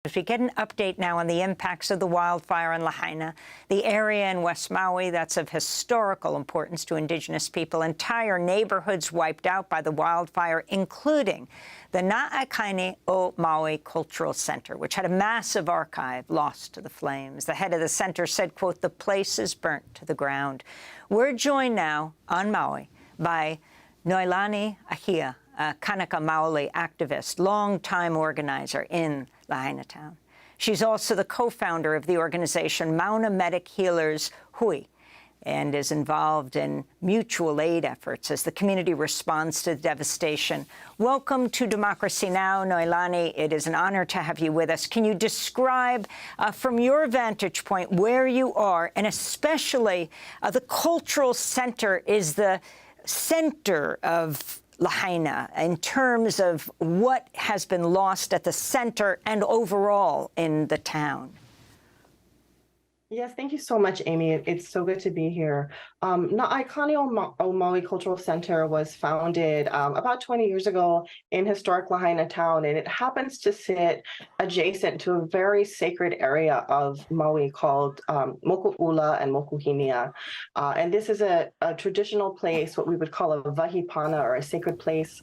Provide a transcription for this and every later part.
As we get an update now on the impacts of the wildfire in Lahaina, the area in West Maui that's of historical importance to Indigenous people, entire neighborhoods wiped out by the wildfire, including the Na'akaini o Maui Cultural Center, which had a massive archive lost to the flames. The head of the center said, quote, "The place is burnt to the ground." We're joined now on Maui by Noelani Ahia, a Kanaka Maoli activist, longtime organizer in Lahaina town. She's also the co-founder of the organization Mauna Medic Healers Hui, and is involved in mutual aid efforts as the community responds to the devastation. Welcome to Democracy Now!, Noelani. It is an honor to have you with us. Can you describe, from your vantage point, where you are, and especially the cultural center is the center of Lahaina in terms of what has been lost at the center and overall in the town? Yes, thank you so much, Amy. It's so good to be here. Na'akaini o Maui Cultural Center was founded about 20 years ago in historic Lahaina town, and it happens to sit adjacent to a very sacred area of Maui called Moku'ula and Mokuhinia. And this is a traditional place, what we would call a vahipana, or a sacred place,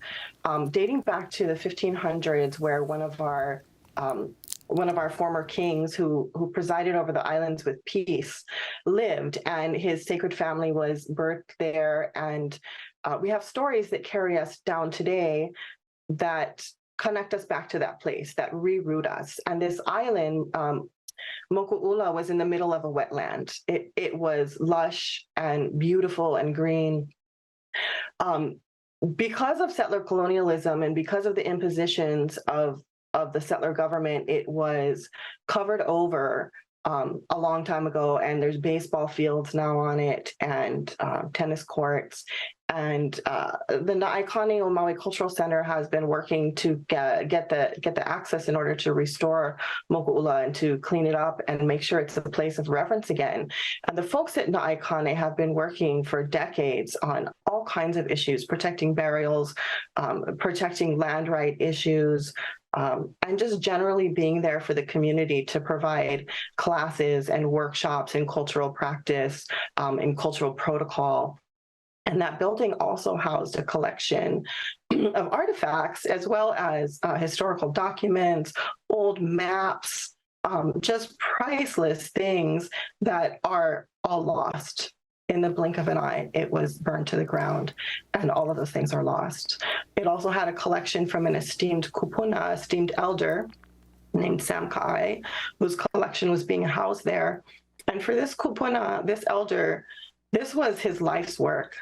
dating back to the 1500s, where one of our former kings who presided over the islands with peace lived, and his sacred family was birthed there. And we have stories that carry us down today that connect us back to that place, that reroute us. And this island, Moku'ula, was in the middle of a wetland. It was lush and beautiful and green. Because of settler colonialism and because of the impositions of the settler government, it was covered over a long time ago, and there's baseball fields now on it, and tennis courts. And the Na'akaini o Maui Cultural Center has been working to get the access in order to restore Moku'ula and to clean it up and make sure it's a place of reverence again. And the folks at Na'akaini have been working for decades on all kinds of issues, protecting burials, protecting land right issues, and just generally being there for the community to provide classes and workshops in cultural practice, in cultural protocol. And that building also housed a collection of artifacts, as well as historical documents, old maps, just priceless things that are all lost. In the blink of an eye, it was burned to the ground, and all of those things are lost. It also had a collection from an esteemed kupuna, esteemed elder named Sam Ka'ai, whose collection was being housed there. And for this kupuna, this elder, this was his life's work.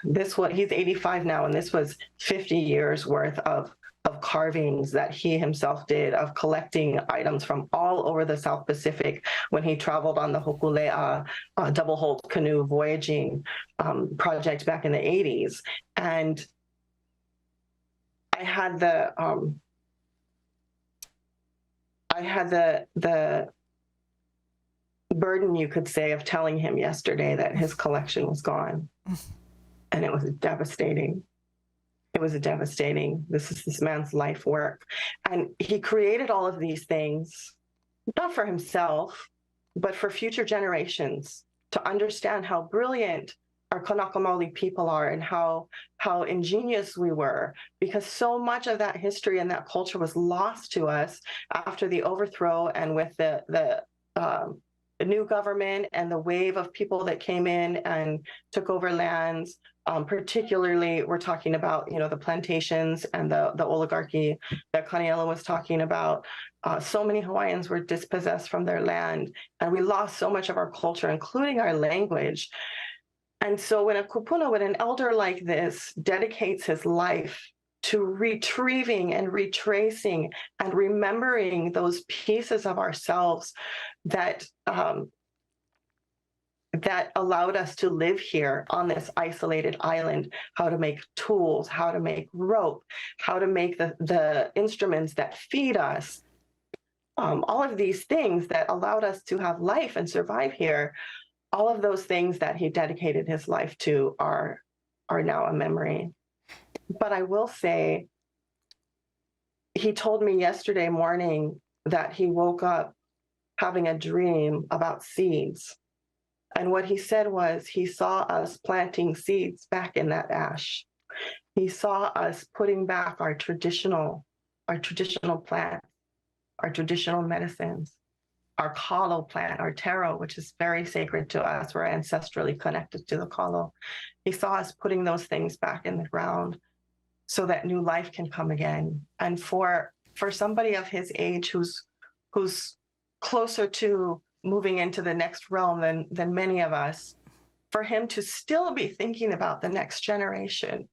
He's 85 now, and this was 50 years worth of carvings that he himself did, of collecting items from all over the South Pacific when he traveled on the Hokulea double-hulled canoe voyaging project back in the 80s. And I had the burden, you could say, of telling him yesterday that his collection was gone. And it was devastating. It was devastating. This is this man's life work. And he created all of these things, not for himself, but for future generations to understand how brilliant our Kanaka Maoli people are and how ingenious we were, because so much of that history and that culture was lost to us after the overthrow and with the new government and the wave of people that came in and took over lands. Particularly, we're talking about, the plantations and the oligarchy that Kaniela was talking about. So many Hawaiians were dispossessed from their land, and we lost so much of our culture, including our language. And so when an elder like this dedicates his life to retrieving and retracing and remembering those pieces of ourselves that allowed us to live here on this isolated island, how to make tools, how to make rope, how to make the instruments that feed us, all of these things that allowed us to have life and survive here, all of those things that he dedicated his life to are now a memory. But I will say, he told me yesterday morning that he woke up having a dream about seeds. And what he said was he saw us planting seeds back in that ash. He saw us putting back our traditional plants, our traditional medicines, our kalo plant, our taro, which is very sacred to us. We're ancestrally connected to the kalo. He saw us putting those things back in the ground so that new life can come again. And for somebody of his age who's closer to moving into the next realm than many of us, for him to still be thinking about the next generation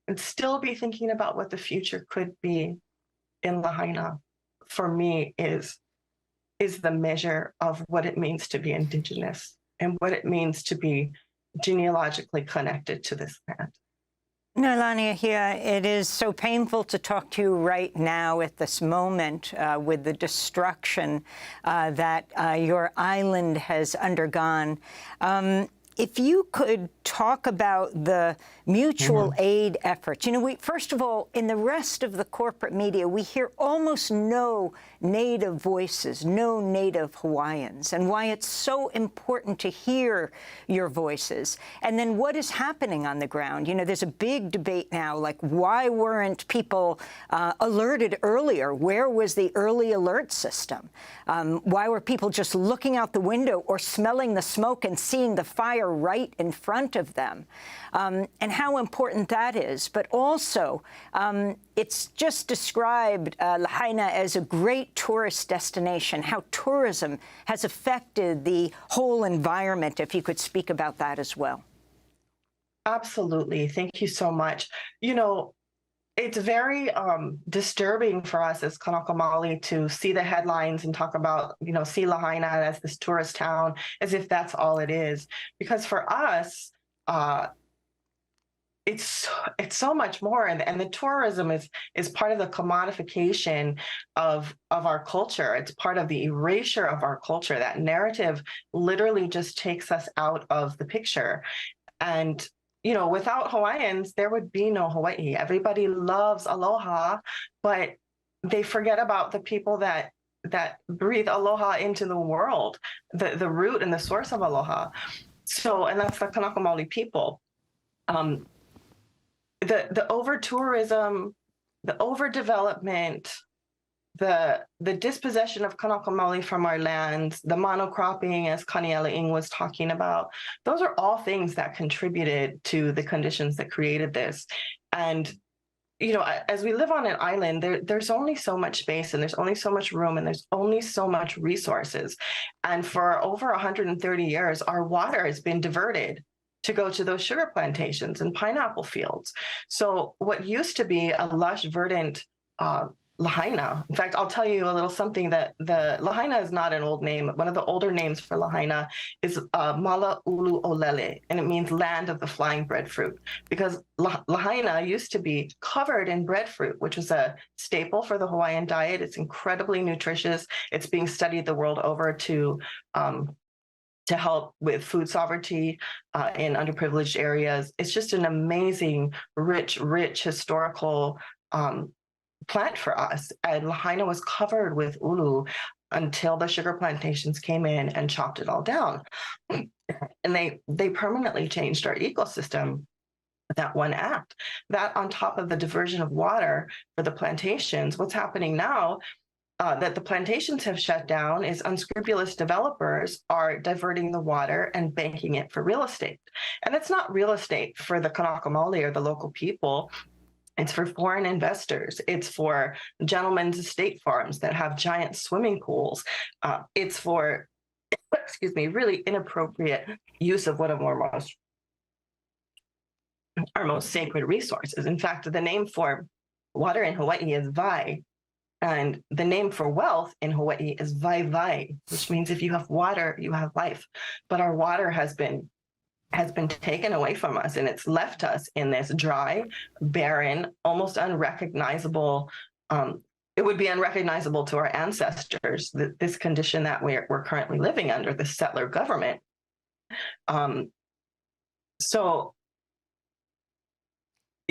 and still be thinking about what the future could be in Lahaina, for me is the measure of what it means to be Indigenous and what it means to be genealogically connected to this land. Nalania, here, it is so painful to talk to you right now at this moment with the destruction that your island has undergone. If you could talk about the mutual aid efforts. You know, first of all, in the rest of the corporate media, we hear almost no Native voices, no Native Hawaiians, and why it's so important to hear your voices. And then what is happening on the ground? You know, there's a big debate now, like, why weren't people alerted earlier? Where was the early alert system? Why were people just looking out the window or smelling the smoke and seeing the fire right in front of them? And how important that is. But also, it's just described Lahaina as a great tourist destination, how tourism has affected the whole environment, if you could speak about that as well. Absolutely. Thank you so much. You know, it's very disturbing for us as Kanaka Maoli to see the headlines and talk about, you know, see Lahaina as this tourist town, as if that's all it is. Because for us, it's so much more, and the tourism is part of the commodification of our culture. It's part of the erasure of our culture. That narrative literally just takes us out of the picture. And you know, without Hawaiians, there would be no Hawaii. Everybody loves aloha, but they forget about the people that breathe aloha into the world, the root and the source of aloha. So, and that's the Kanaka Maoli people. The over-tourism, the overdevelopment, the dispossession of Kanaka Maoli from our lands, the monocropping, as Kaniela Ing was talking about, those are all things that contributed to the conditions that created this. And, you know, as we live on an island, there's only so much space, and there's only so much room, and there's only so much resources. And for over 130 years, our water has been diverted to go to those sugar plantations and pineapple fields. So what used to be a lush, verdant Lahaina, in fact, I'll tell you a little something, that the Lahaina is not an old name. One of the older names for Lahaina is Mala Ulu Olele, and it means land of the flying breadfruit, because Lahaina used to be covered in breadfruit, which was a staple for the Hawaiian diet. It's incredibly nutritious. It's being studied the world over to help with food sovereignty in underprivileged areas. It's just an amazing, rich historical plant for us. And Lahaina was covered with ulu until the sugar plantations came in and chopped it all down. And they permanently changed our ecosystem with that one act. That, on top of the diversion of water for the plantations, what's happening now that the plantations have shut down is unscrupulous developers are diverting the water and banking it for real estate. And it's not real estate for the Kanaka Maoli or the local people. It's for foreign investors. It's for gentlemen's estate farms that have giant swimming pools. It's for, really inappropriate use of one of our most sacred resources. In fact, the name for water in Hawaii is vai. And the name for wealth in Hawaii is vai vai, which means if you have water, you have life. But our water has been taken away from us, and it's left us in this dry, barren, almost unrecognizable. It would be unrecognizable to our ancestors, this condition that we're currently living under, the settler government. So,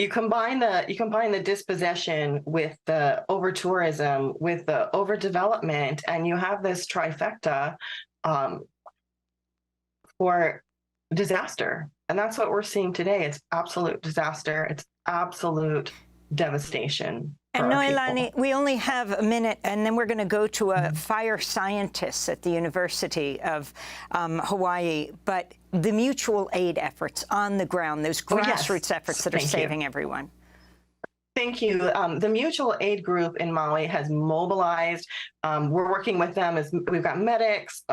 you combine the dispossession with the over tourism, with the overdevelopment, and you have this trifecta for disaster. And that's what we're seeing today. It's absolute disaster. It's absolute devastation. And Noelani, we only have a minute, and then we're going to go to a fire scientist at the University of Hawaii. But the mutual aid efforts on the ground, those grassroots efforts that are saving everyone. Thank you. The mutual aid group in Maui has mobilized. We're working with them as we've got medics,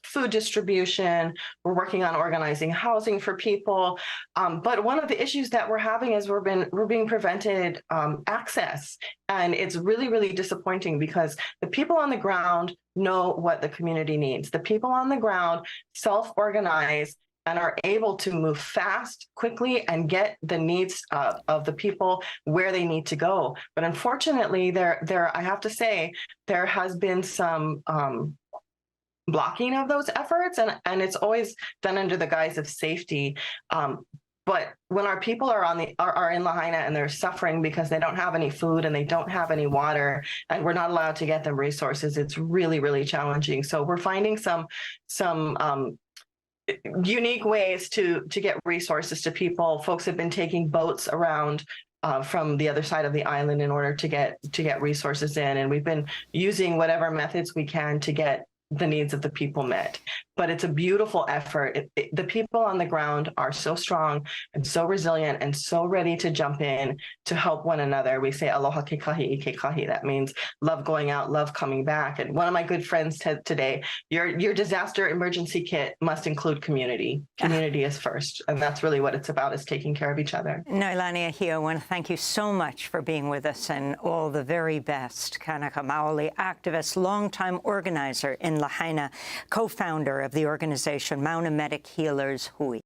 food distribution. We're working on organizing housing for people. But one of the issues that we're having is we're being prevented access. And it's really, really disappointing because the people on the ground know what the community needs. The people on the ground self-organize and are able to move fast, quickly, and get the needs of the people where they need to go. But unfortunately, I have to say, there has been some blocking of those efforts, and it's always done under the guise of safety. But when our people are in Lahaina and they're suffering because they don't have any food and they don't have any water, and we're not allowed to get them resources, it's really, really challenging. So we're finding some unique ways to get resources to people. Folks have been taking boats around from the other side of the island in order to get resources in, and we've been using whatever methods we can to get the needs of the people met. But it's a beautiful effort. The people on the ground are so strong and so resilient and so ready to jump in to help one another. We say aloha ke kahi I ke kahi. That means love going out, love coming back. And one of my good friends said today, your disaster emergency kit must include community. Community is first. And that's really what it's about, is taking care of each other. Noelani Ahia, I want to thank you so much for being with us, and all the very best. Kanaka Maoli activist, longtime organizer in Lahaina, co-founder of the organization Mauna Medic Healers Hui.